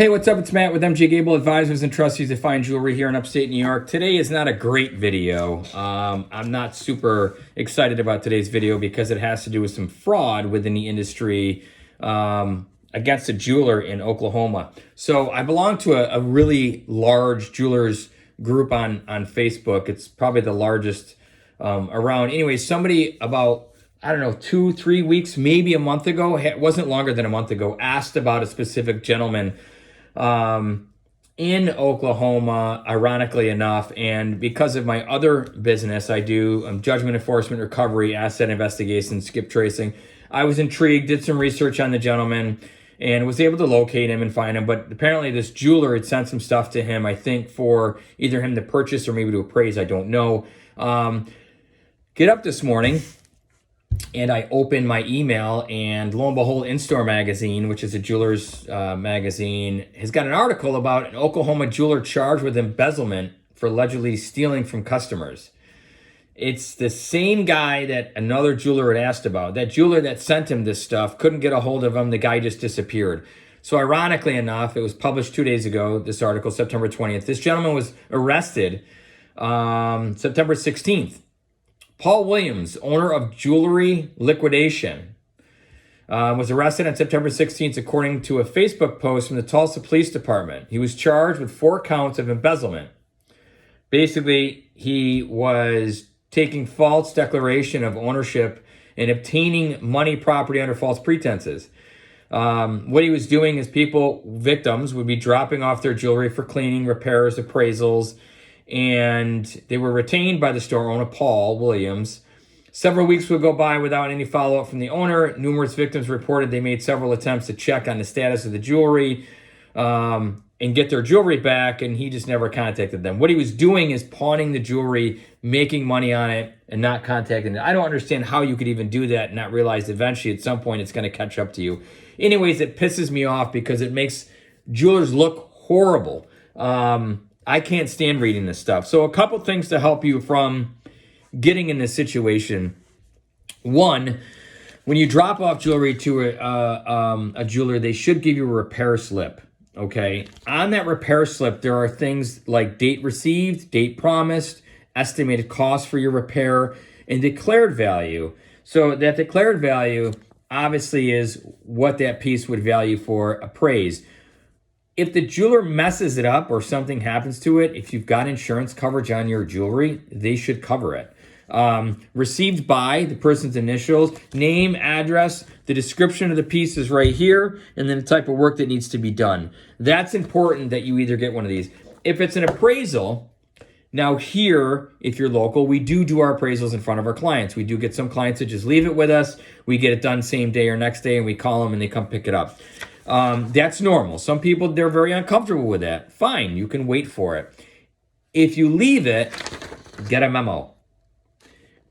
Hey, what's up? It's Matt with MJ Gable Advisors and Trustees of Fine Jewelry here in upstate New York. Today is not a great video. I'm not super excited about today's video because it has to do with some fraud within the industry against a jeweler in Oklahoma. So I belong to a really large jewelers group on Facebook. It's probably the largest around. Anyway, somebody about, I don't know, 2-3 weeks, maybe a month ago, it wasn't longer than a month ago, asked about a specific gentleman in Oklahoma, ironically enough. And because of my other business, I do judgment enforcement, recovery, asset investigation, skip tracing. I was intrigued, did some research on the gentleman, and was able to locate him and find him. But apparently this jeweler had sent some stuff to him, I think for either him to purchase or maybe to appraise, I don't know. Get up this morning, and I opened my email, and lo and behold, In-Store Magazine, which is a jeweler's magazine, has got an article about an Oklahoma jeweler charged with embezzlement for allegedly stealing from customers. It's the same guy that another jeweler had asked about. That jeweler that sent him this stuff couldn't get a hold of him. The guy just disappeared. So ironically enough, it was published 2 days ago, this article, September 20th. This gentleman was arrested September 16th. Paul Williams, owner of Jewelry Liquidation, was arrested on September 16th, according to a Facebook post from the Tulsa Police Department. He was charged with 4 counts of embezzlement. Basically, he was taking false declaration of ownership and obtaining money, property under false pretenses. What he was doing is victims would be dropping off their jewelry for cleaning, repairs, appraisals, and they were retained by the store owner, Paul Williams. Several weeks would go by without any follow-up from the owner. Numerous victims reported they made several attempts to check on the status of the jewelry and get their jewelry back, and he just never contacted them. What he was doing is pawning the jewelry, making money on it, and not contacting it. I don't understand how you could even do that and not realize eventually at some point it's going to catch up to you. Anyways, it pisses me off because it makes jewelers look horrible. I can't stand reading this stuff. So a couple things to help you from getting in this situation. One, when you drop off jewelry to a jeweler, they should give you a repair slip, okay? On that repair slip, there are things like date received, date promised, estimated cost for your repair, and declared value. So that declared value obviously is what that piece would value for appraised. If the jeweler messes it up or something happens to it, if you've got insurance coverage on your jewelry, they should cover it. Received by the person's initials, name, address, the description of the piece is right here, and then the type of work that needs to be done. That's important that you either get one of these. If it's an appraisal, now here, if you're local, we do our appraisals in front of our clients. We do get some clients that just leave it with us. We get it done same day or next day, and we call them and they come pick it up. That's normal. Some people, they're very uncomfortable with that. Fine, you can wait for it. If you leave it, get a memo.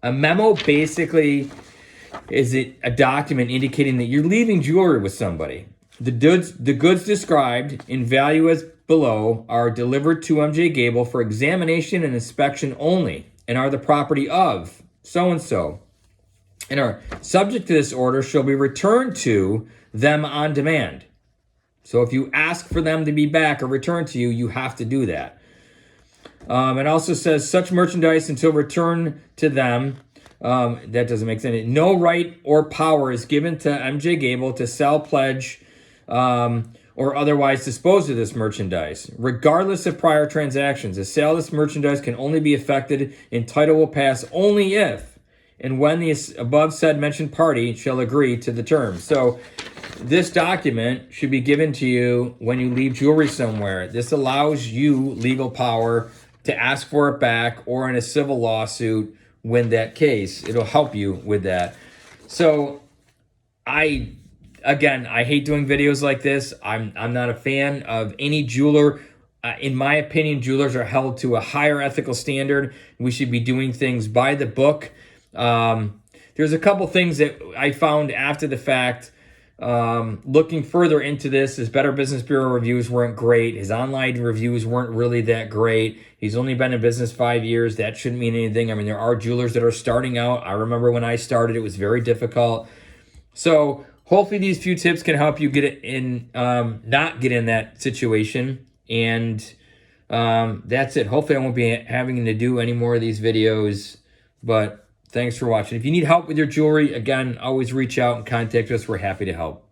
A memo basically is a document indicating that you're leaving jewelry with somebody. The goods described in value as below are delivered to MJ Gable for examination and inspection only and are the property of so-and-so and are subject to this order shall be returned to them on demand. So if you ask for them to be back or returned to you, you have to do that. It also says such merchandise until returned to them. That doesn't make sense. No right or power is given to MJ Gable to sell, pledge, or otherwise dispose of this merchandise, regardless of prior transactions. The sale of this merchandise can only be effected and title will pass only if and when the above said mentioned party shall agree to the terms. So this document should be given to you when you leave jewelry somewhere. This allows you legal power to ask for it back or in a civil lawsuit win that case. It'll help you with that. So I hate doing videos like this. I'm not a fan of any jeweler. In my opinion, jewelers are held to a higher ethical standard. We should be doing things by the book. There's a couple things that I found after the fact. Looking further into this, his Better Business Bureau reviews weren't great. His online reviews weren't really that great. He's only been in business 5 years. That shouldn't mean anything. I mean, there are jewelers that are starting out. I remember when I started, it was very difficult. So hopefully these few tips can help you get it in, not get in that situation. And that's it. Hopefully I won't be having to do any more of these videos, but thanks for watching. If you need help with your jewelry, again, always reach out and contact us. We're happy to help.